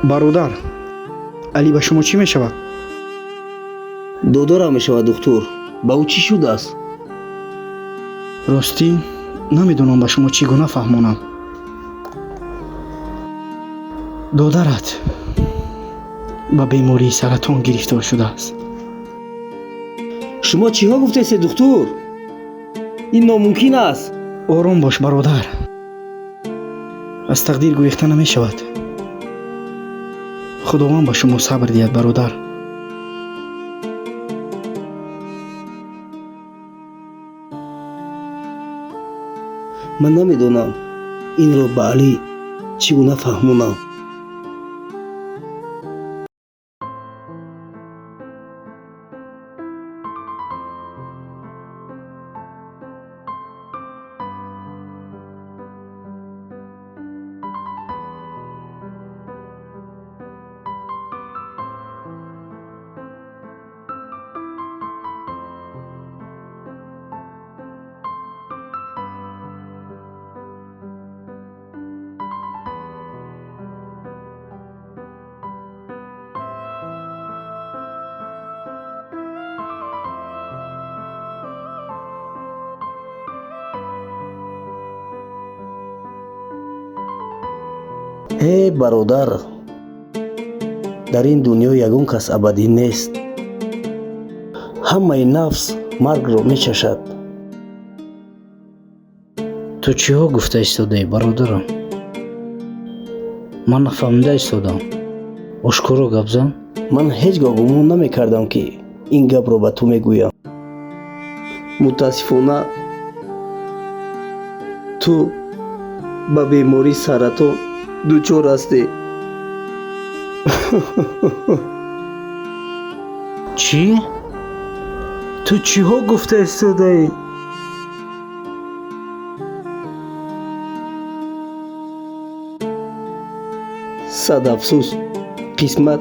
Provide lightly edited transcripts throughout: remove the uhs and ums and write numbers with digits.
бародар, Али ба шумо чӣ мешавад? додорам мешавад духтур. ба ӯ чӣ шудааст? ростӣ намедонам ба шумо чӣ гуна фаҳмонам. додарат ба бемории саратон гирифтор шудааст. шумо чиҳо гуфтаед духтур? ин номумкин аст. ором бош бародар, аз тақдир гурехта намешавад. худованд ба шумо сабр диҳад бародар. ман намедонам инро ба Али чӣ гуна фаҳмонам. бародар, дар ин дунё ягон кас абадӣ нест. ҳамаи нафс маргро мечашад. ту чиҳо гуфта истодаӣ бародарам? ман нафаҳмида истодам. ошкоро гап зан. ман ҳеҷ гоҳ гумон намекардам ки ин гапро ба ту мегӯям. мутаассифона ту ба бемории саратон дучор ҳастӣ. чӣ? ту чиҳо гуфта истодаӣ? сад афсӯс, қисмат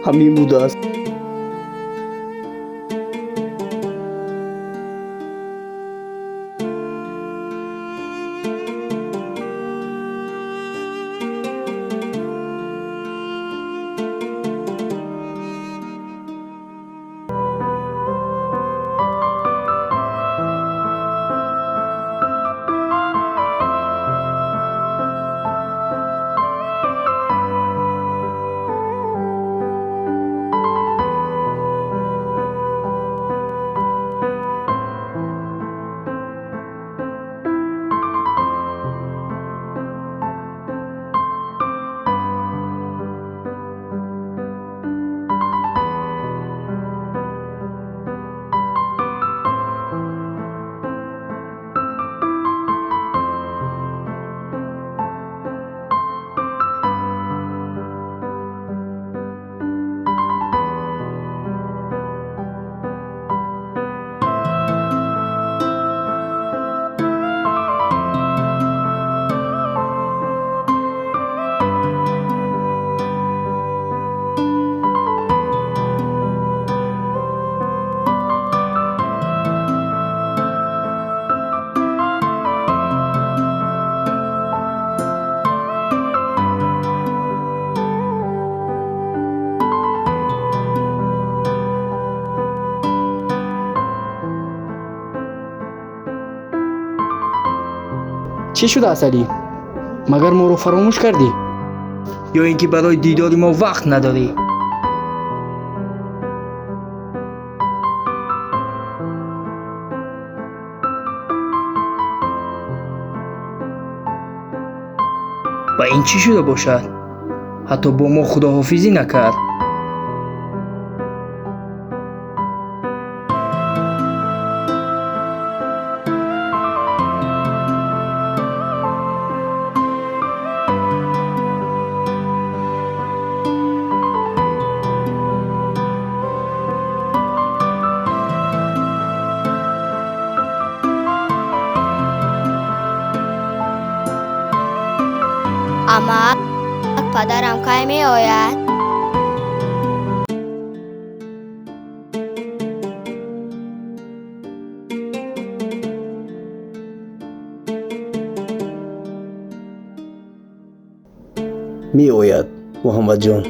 ҳамин будааст. чӣ шудааст Али? магар моро фаромӯш кардӣ? ё ин ки барои дидори мо вақт надорӣ? ба ин чӣ шуда бошад? ҳатто бо мо худоҳофизӣ накард. амак, падарам кай меояд? меояд. муҳаммадҷон.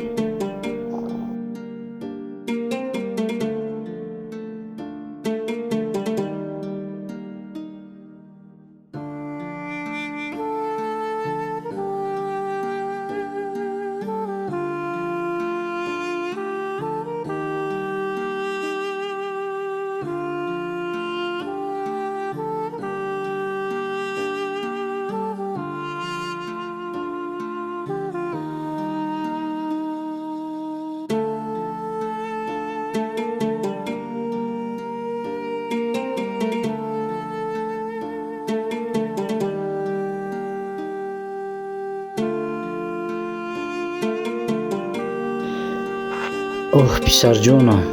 اوه پسر جانم،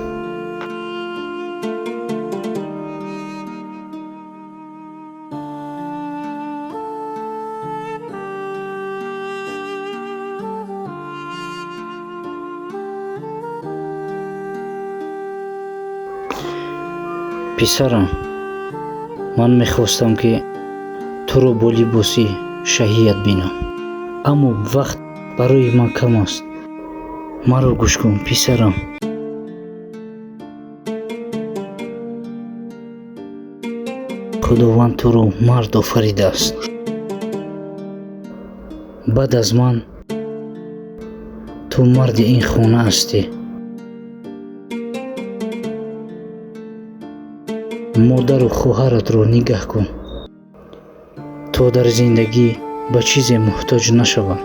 پسرم، من میخواستم که تو رو با لباسی شهیت بینم، اما وقت برای من کم است. مرا گوش کن پسرم. خداوند تو رو مرد آفریده است. بعد از من تو مرد این خانه هستی. مادر و خواهرت رو نگاه کن تا در زندگی به چیزی محتاج نشوم.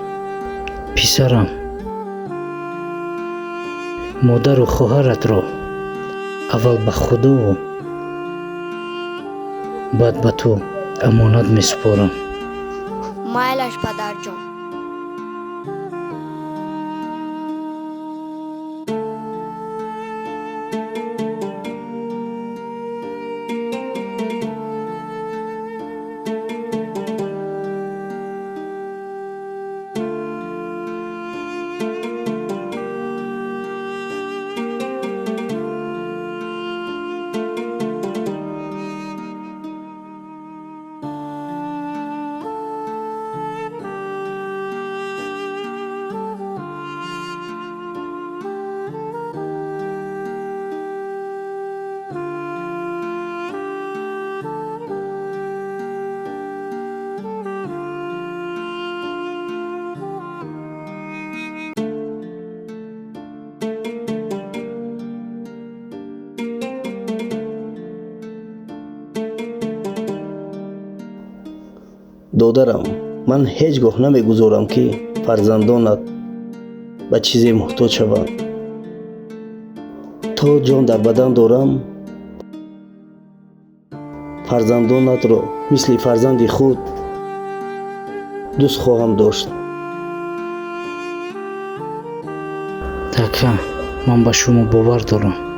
پسرم، مادر و خواهرت رو اول به خدا و بعد به تو امانت میسپارم. مایلش پدر جان. додарам, ман ҳеҷ гоҳ намегузорам ки фарзандонат ба чизе муҳтоҷ шаванд. то ҷон дар бадан дорам, фарзандонатро мисли фарзанди худ дӯст хоҳам дошт. така, ман ба шумо бовар дорам.